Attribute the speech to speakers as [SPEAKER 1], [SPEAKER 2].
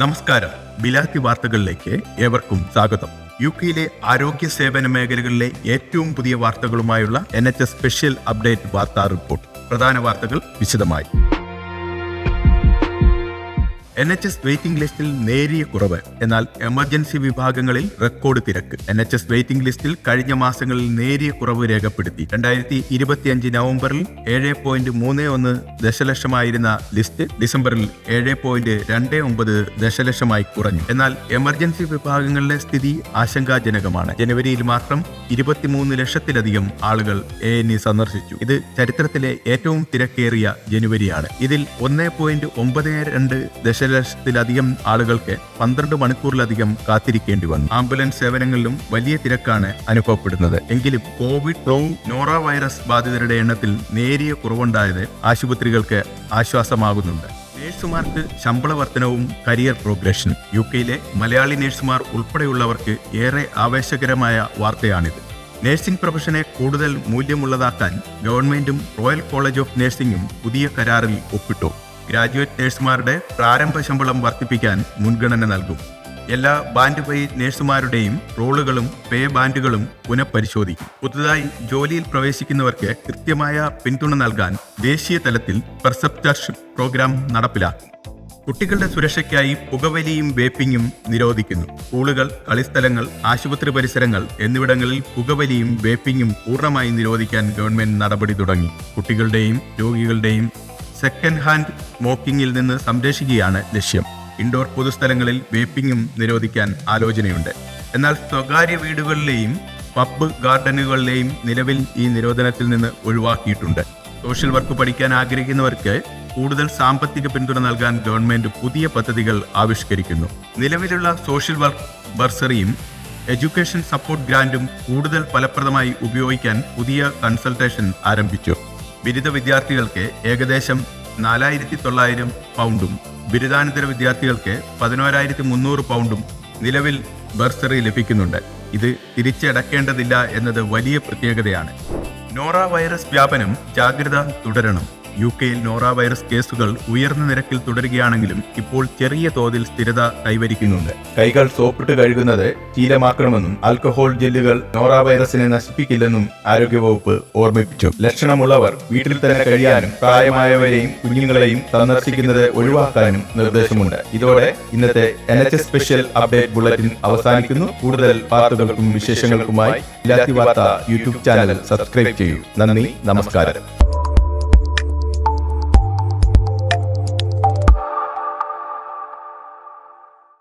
[SPEAKER 1] നമസ്കാരം. ബിലാത്തി വാർത്തകളിലേക്ക് ഏവർക്കും സ്വാഗതം. യുകെയിലെ ആരോഗ്യ സേവന മേഖലകളിലെ ഏറ്റവും പുതിയ വാർത്തകളുമായുള്ള NHS സ്പെഷ്യൽ അപ്ഡേറ്റ് വാർത്താ റിപ്പോർട്ട്. പ്രധാന വാർത്തകൾ വിശദമായി. NHS വെയിറ്റിംഗ് ലിസ്റ്റിൽ നേരിയ കുറവ്, എന്നാൽ എമർജൻസി വിഭാഗങ്ങളിൽ റെക്കോർഡ് തിരക്ക്. NHS വെയിറ്റിംഗ് ലിസ്റ്റിൽ കഴിഞ്ഞ മാസങ്ങളിൽ നേരിയ കുറവ് രേഖപ്പെടുത്തി. 2025 നവംബറിൽ 7.31 ദശലക്ഷമായിരുന്ന ലിസ്റ്റ് ഡിസംബറിൽ 7.29 ദശലക്ഷമായി കുറഞ്ഞു. എന്നാൽ എമർജൻസി വിഭാഗങ്ങളിലെ സ്ഥിതി ആശങ്കാജനകമാണ്. ജനുവരിയിൽ മാത്രം 23 ലക്ഷത്തിലധികം ആളുകൾ A&E സന്ദർശിച്ചു. ഇത് ചരിത്രത്തിലെ ഏറ്റവും തിരക്കേറിയ ജനുവരിയാണ്. ഇതിൽ 1.92 ദശലക്ഷത്തിലധികം ആളുകൾക്ക് 12 മണിക്കൂറിലധികം കാത്തിരിക്കേണ്ടി വന്നു. ആംബുലൻസ് സേവനങ്ങളിലും വലിയ തിരക്കാണ് അനുഭവപ്പെടുന്നത്. എങ്കിലും കോവിഡ് നോറ വൈറസ് ബാധിതരുടെ എണ്ണത്തിൽ നേരിയ കുറവുണ്ടായത് ആശുപത്രികൾക്ക് ആശ്വാസമാകുന്നുണ്ട്. നഴ്സുമാർക്ക് ശമ്പള വർധനവും കരിയർ പ്രോഗ്രഷനും. യുകെയിലെ മലയാളി നഴ്സുമാർ ഉൾപ്പെടെയുള്ളവർക്ക് ഏറെ ആവേശകരമായ വാർത്തയാണിത്. നഴ്സിംഗ് പ്രൊഫഷനെ കൂടുതൽ മൂല്യമുള്ളതാക്കാൻ ഗവൺമെന്റും റോയൽ കോളേജ് ഓഫ് നഴ്സിംഗും പുതിയ കരാറിൽ ഒപ്പിട്ടു. ഗ്രാജുവേറ്റ് നഴ്സുമാരുടെ പ്രാരംഭ ശമ്പളം വർദ്ധിപ്പിക്കാൻ മുൻഗണന നൽകും. എല്ലാ ബാൻഡ് പേ നഴ്സുമാരുടെയും റോളുകളും പേ ബാൻഡുകളും പുനഃപരിശോധിക്കും. പുതുതായി ജോലിയിൽ പ്രവേശിക്കുന്നവർക്ക് കൃത്യമായ പിന്തുണ നൽകാൻ ദേശീയ തലത്തിൽ പെർസെപ്റ്റർഷിപ്പ് പ്രോഗ്രാം നടപ്പിലാക്കും. കുട്ടികളുടെ സുരക്ഷയ്ക്കായി പുകവലിയും വേപ്പിങ്ങും നിരോധിക്കുന്നു. സ്കൂളുകൾ, കളിസ്ഥലങ്ങൾ, ആശുപത്രി പരിസരങ്ങൾ എന്നിവിടങ്ങളിൽ പുകവലിയും വേപ്പിങ്ങും പൂർണ്ണമായി നിരോധിക്കാൻ ഗവൺമെന്റ് നടപടി തുടങ്ങി. കുട്ടികളുടെയും രോഗികളുടെയും സെക്കൻഡ് ഹാൻഡ് സ്മോക്കിംഗിൽ നിന്ന് സംരക്ഷിക്കുകയാണ് ലക്ഷ്യം. ഇൻഡോർ പൊതുസ്ഥലങ്ങളിൽ വേപ്പിങ്ങും നിരോധിക്കാൻ ആലോചനയുണ്ട്. എന്നാൽ സ്വകാര്യ വീടുകളിലെയും പബ് ഗാർഡനുകളിലെയും നിലവിൽ ഈ നിരോധനത്തിൽ നിന്ന് ഒഴിവാക്കിയിട്ടുണ്ട്. സോഷ്യൽ വർക്ക് പഠിക്കാൻ ആഗ്രഹിക്കുന്നവർക്ക് കൂടുതൽ സാമ്പത്തിക പിന്തുണ നൽകാൻ ഗവൺമെന്റ് പുതിയ പദ്ധതികൾ ആവിഷ്കരിക്കുന്നു. നിലവിലുള്ള സോഷ്യൽ വർക്ക് ബർസറിയും എഡ്യൂക്കേഷൻ സപ്പോർട്ട് ഗ്രാന്റും കൂടുതൽ ഫലപ്രദമായി ഉപയോഗിക്കാൻ പുതിയ കൺസൾട്ടേഷൻ ആരംഭിച്ചു. ബിരുദ വിദ്യാർത്ഥികൾക്ക് ഏകദേശം 4,900 പൗണ്ടും ബിരുദാനന്തര വിദ്യാർത്ഥികൾക്ക് 11,300 പൗണ്ടും നിലവിൽ ബർസറി ലഭിക്കുന്നുണ്ട്. ഇത് തിരിച്ചടക്കേണ്ടതില്ല എന്നത് വലിയ പ്രത്യേകതയാണ്. നോറ വൈറസ് വ്യാപനം ജാഗ്രത തുടരണം. യുകെയിൽ നോറ വൈറസ് കേസുകൾ ഉയർന്ന നിരക്കിൽ തുടരുകയാണെങ്കിലും ഇപ്പോൾ ചെറിയ തോതിൽ സ്ഥിരത കൈവരിക്കുന്നുണ്ട്. കൈകൾ സോപ്പിട്ട് കഴുകുന്നത് ശീലമാക്കണമെന്നും ആൽക്കഹോൾ ജെല്ലുകൾ നോറ വൈറസിനെ നശിപ്പിക്കില്ലെന്നും ആരോഗ്യവകുപ്പ് ഓർമ്മിപ്പിച്ചു. ലക്ഷണമുള്ളവർ വീട്ടിൽ തന്നെ കഴിയാനും പ്രായമായവരെയും കുഞ്ഞുങ്ങളെയും സന്ദർശിക്കുന്നത് ഒഴിവാക്കാനും നിർദ്ദേശമുണ്ട്. ഇതോടെ ഇന്നത്തെ NHS സ്പെഷ്യൽ അപ്ഡേറ്റ് ബുള്ളറ്റിൻ അവസാനിക്കുന്നു. കൂടുതൽ വാർത്തകൾക്കും വിശേഷങ്ങൾക്കുമായി ബിലാത്തി വാർത്ത യൂട്യൂബ് ചാനൽ സബ്സ്ക്രൈബ് ചെയ്യൂ. നന്ദി, നമസ്കാരം.